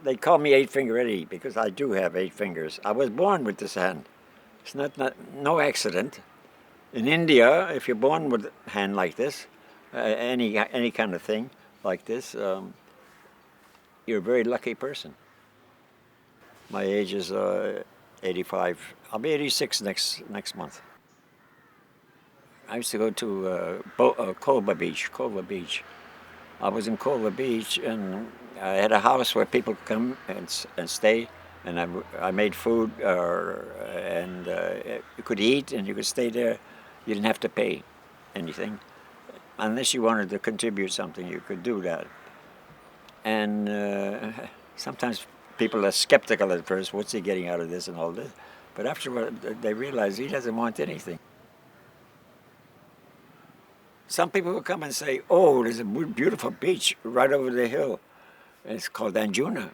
They call me eight-finger Eddie because I do have 8 fingers. I was born with this hand. It's not no accident. In India, if you're born with a hand like this, any kind of thing like this, you're a very lucky person. My age is 85. I'll be 86 next month. I used to go to Culver Beach. Culver Beach. I was in Culver Beach, and I had a house where people could come and stay, and I made food, and you could eat and you could stay there. You didn't have to pay anything, unless you wanted to contribute something. You could do that, and sometimes people are skeptical at first. What's he getting out of this and all this? But afterward, they realize he doesn't want anything. Some people will come and say, "Oh, there's a beautiful beach right over the hill. It's called Anjuna."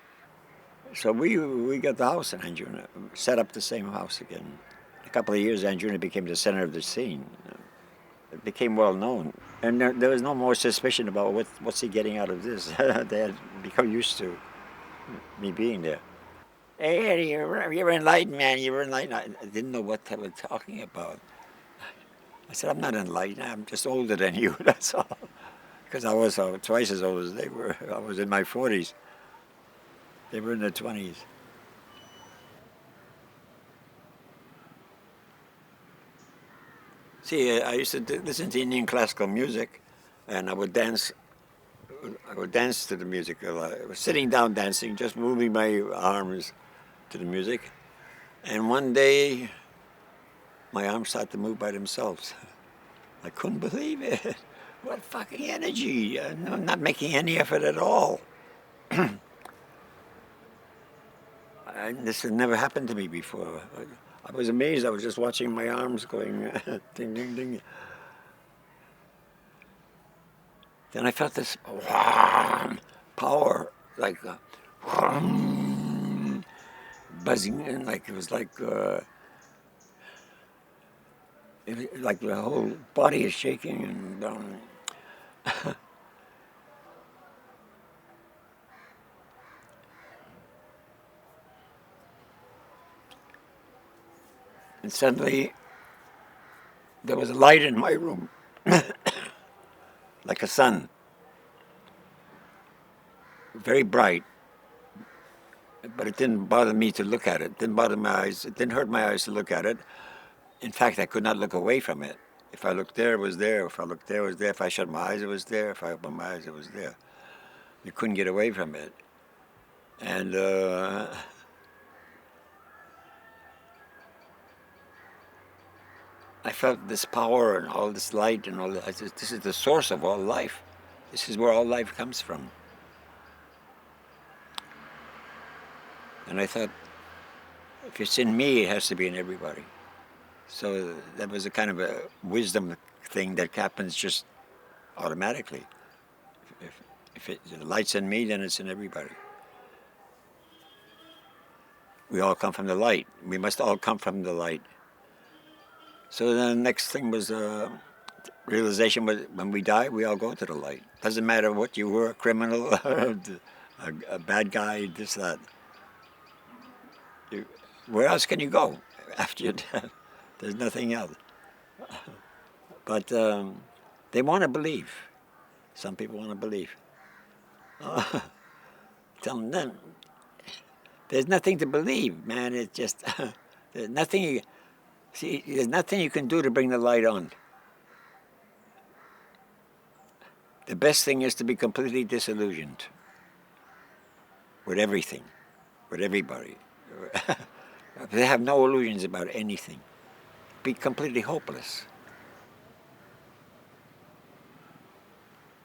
So we got the house in Anjuna, set up the same house again. A couple of years, Anjuna became the center of the scene. It became well known, and there was no more suspicion about what's he getting out of this. They had become used to me being there. Hey, Eddie, you're enlightened, man. You're enlightened. I didn't know what they were talking about. I said, I'm not enlightened. I'm just older than you. That's all. Because I was twice as old as they were. I was in my 40s. They were in their 20s. See, I used to listen to Indian classical music, and I would dance. I would dance to the music. I was sitting down dancing, just moving my arms to the music. And one day, my arms started to move by themselves. I couldn't believe it. What fucking energy. I'm not making any effort at all. This had never happened to me before. I was amazed. I was just watching my arms going ding, ding, ding. Then I felt this power, like buzzing, and like it was like the whole body is shaking, and and suddenly there was a light in my room, like a sun, very bright. But it didn't bother me to look at it. It didn't bother my eyes. It didn't hurt my eyes to look at it. In fact, I could not look away from it. If I looked there, it was there. If I looked there, it was there. If I shut my eyes, it was there. If I opened my eyes, it was there. You couldn't get away from it. And I felt this power and all this light and all that. This is the source of all life. This is where all life comes from. And I thought, if it's in me, it has to be in everybody. So that was a kind of a wisdom thing that happens just automatically. If the light's in me, then it's in everybody. We all come from the light. We must all come from the light. So then the next thing was realization was when we die, we all go to the light. Doesn't matter what you were, a criminal, a bad guy, this, that. Where else can you go after your death? There's nothing else. But they want to believe. Some people want to believe. Tell them, there's nothing to believe, man. It's just, there's nothing, there's nothing you can do to bring the light on. The best thing is to be completely disillusioned with everything, with everybody. They have no illusions about anything. Be completely hopeless.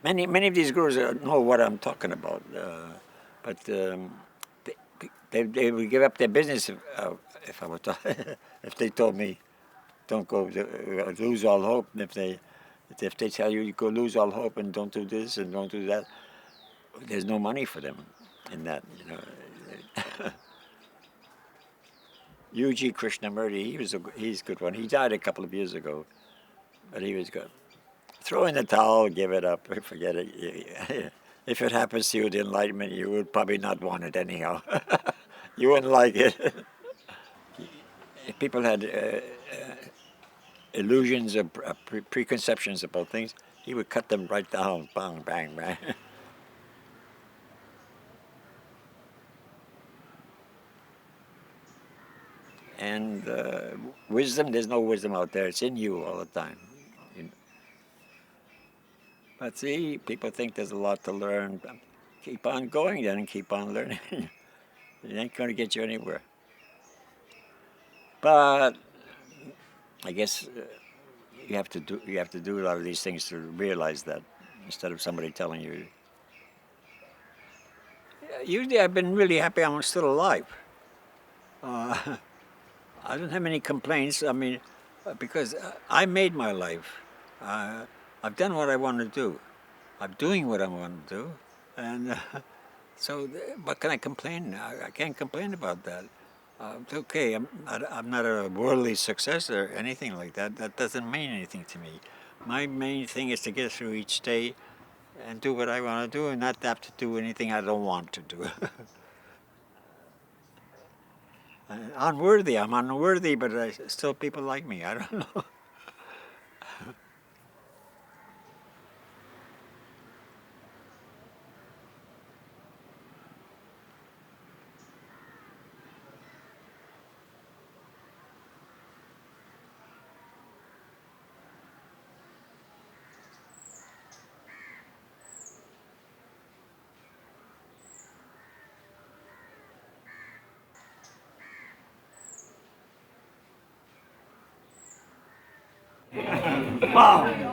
Many of these gurus know what I'm talking about, but they would give up their business if I were if they told me don't go lose all hope. And if they tell you go lose all hope and don't do this and don't do that, there's no money for them in that, you know. U.G. Krishnamurti, he's a good one. He died a couple of years ago, but he was good. Throw in the towel, give it up, forget it. if it happens to you, the enlightenment, you would probably not want it anyhow. You wouldn't like it. If people had illusions or preconceptions about things, he would cut them right down, bang, bang, bang. And wisdom, there's no wisdom out there. It's in you all the time. You- But see, people think there's a lot to learn. Keep on going then and keep on learning. It ain't going to get you anywhere. But I guess you have to do a lot of these things to realize that instead of somebody telling you. Usually, I've been really happy I'm still alive. Uh, I don't have any complaints. I mean, because I made my life. Uh, I've done what I want to do. I'm doing what I want to do, and so what can I complain? I can't complain about that. It's okay. I'm not a worldly success or anything like that. That doesn't mean anything to me. My main thing is to get through each day and do what I want to do, and not have to do anything I don't want to do. Unworthy. I'm unworthy, but still people like me. I don't know. Wow.